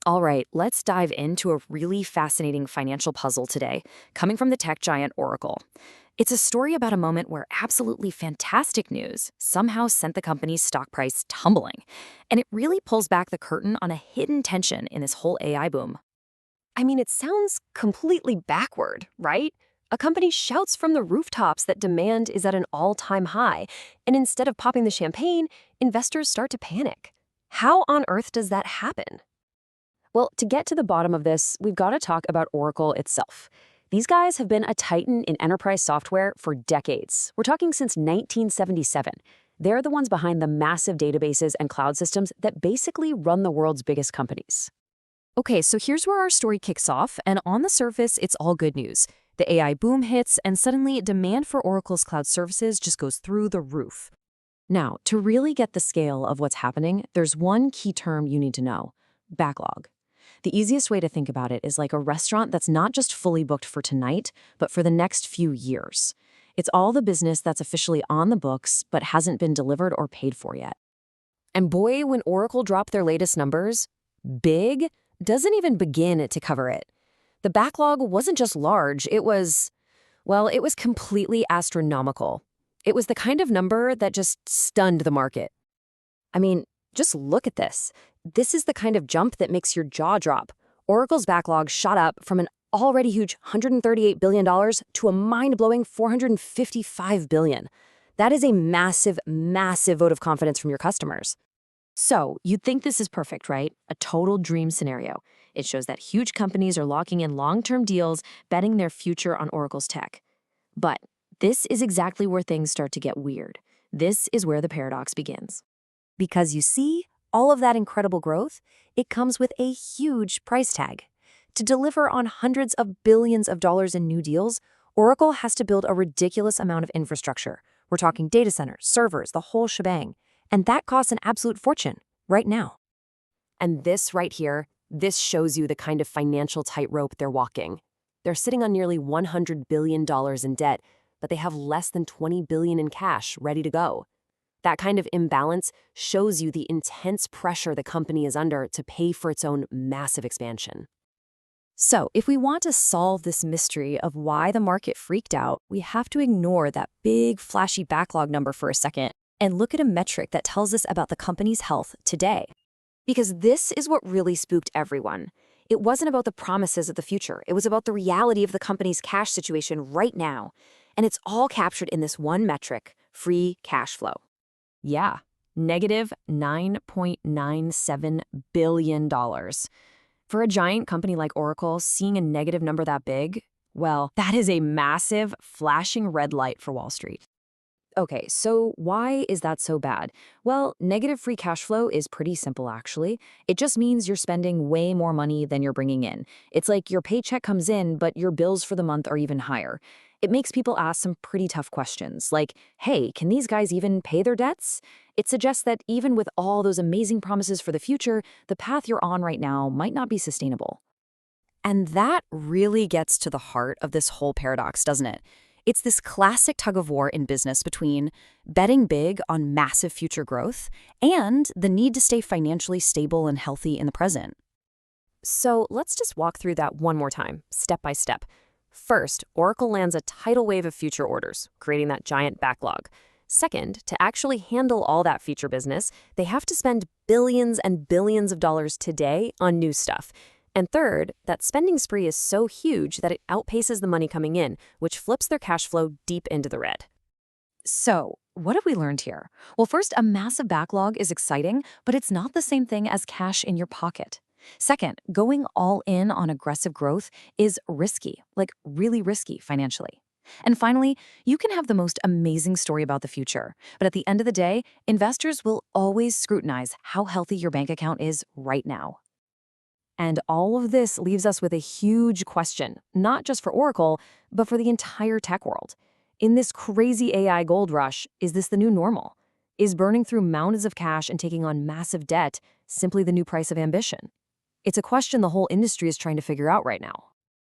All right, let's dive into a really fascinating financial puzzle today, coming from the tech giant Oracle. It's a story about a moment where absolutely fantastic news somehow sent the company's stock price tumbling. And it really pulls back the curtain on a hidden tension in this whole AI boom. I mean, it sounds completely backward, right? A company shouts from the rooftops that demand is at an all-time high, and instead of popping the champagne, investors start to panic. How on earth does that happen? Well, to get to the bottom of this, we've got to talk about Oracle itself. These guys have been a titan in enterprise software for decades. We're talking since 1977. They're the ones behind the massive databases and cloud systems that basically run the world's biggest companies. Okay, so here's where our story kicks off, and on the surface, it's all good news. The AI boom hits, and suddenly demand for Oracle's cloud services just goes through the roof. Now, to really get the scale of what's happening, there's one key term you need to know: backlog. The easiest way to think about it is like a restaurant that's not just fully booked for tonight, but for the next few years. It's all the business that's officially on the books, but hasn't been delivered or paid for yet. And boy, when Oracle dropped their latest numbers, big doesn't even begin to cover it. The backlog wasn't just large, it was completely astronomical. It was the kind of number that just stunned the market. I mean, just look at this. This is the kind of jump that makes your jaw drop. Oracle's backlog shot up from an already huge $138 billion to a mind-blowing $455 billion. That is a massive, massive vote of confidence from your customers. So, you'd think this is perfect, right? A total dream scenario. It shows that huge companies are locking in long-term deals, betting their future on Oracle's tech. But this is exactly where things start to get weird. This is where the paradox begins. Because you see, all of that incredible growth, it comes with a huge price tag. To deliver on hundreds of billions of dollars in new deals, Oracle has to build a ridiculous amount of infrastructure. We're talking data centers, servers, the whole shebang. And that costs an absolute fortune, right now. And this right here, this shows you the kind of financial tightrope they're walking. They're sitting on nearly $100 billion in debt, but they have less than $20 billion in cash ready to go. That kind of imbalance shows you the intense pressure the company is under to pay for its own massive expansion. So, if we want to solve this mystery of why the market freaked out, we have to ignore that big, flashy backlog number for a second and look at a metric that tells us about the company's health today. Because this is what really spooked everyone. It wasn't about the promises of the future. It was about the reality of the company's cash situation right now. And it's all captured in this one metric: free cash flow. Yeah, negative $9.97 billion. For a giant company like Oracle, seeing a negative number that big, well, that is a massive, flashing red light for Wall Street. Okay, so why is that so bad? Well, negative free cash flow is pretty simple, actually. It just means you're spending way more money than you're bringing in. It's like your paycheck comes in, but your bills for the month are even higher. It makes people ask some pretty tough questions, like, hey, can these guys even pay their debts? It suggests that even with all those amazing promises for the future, the path you're on right now might not be sustainable. And that really gets to the heart of this whole paradox, doesn't it? It's this classic tug-of-war in business between betting big on massive future growth and the need to stay financially stable and healthy in the present. So let's just walk through that one more time, step by step. First, Oracle lands a tidal wave of future orders, creating that giant backlog. Second, to actually handle all that future business, they have to spend billions and billions of dollars today on new stuff. And third, that spending spree is so huge that it outpaces the money coming in, which flips their cash flow deep into the red. So, what have we learned here? Well, first, a massive backlog is exciting, but it's not the same thing as cash in your pocket. Second, going all in on aggressive growth is risky, like really risky financially. And finally, you can have the most amazing story about the future, but at the end of the day, investors will always scrutinize how healthy your bank account is right now. And all of this leaves us with a huge question, not just for Oracle, but for the entire tech world. In this crazy AI gold rush, is this the new normal? Is burning through mountains of cash and taking on massive debt simply the new price of ambition? It's a question the whole industry is trying to figure out right now.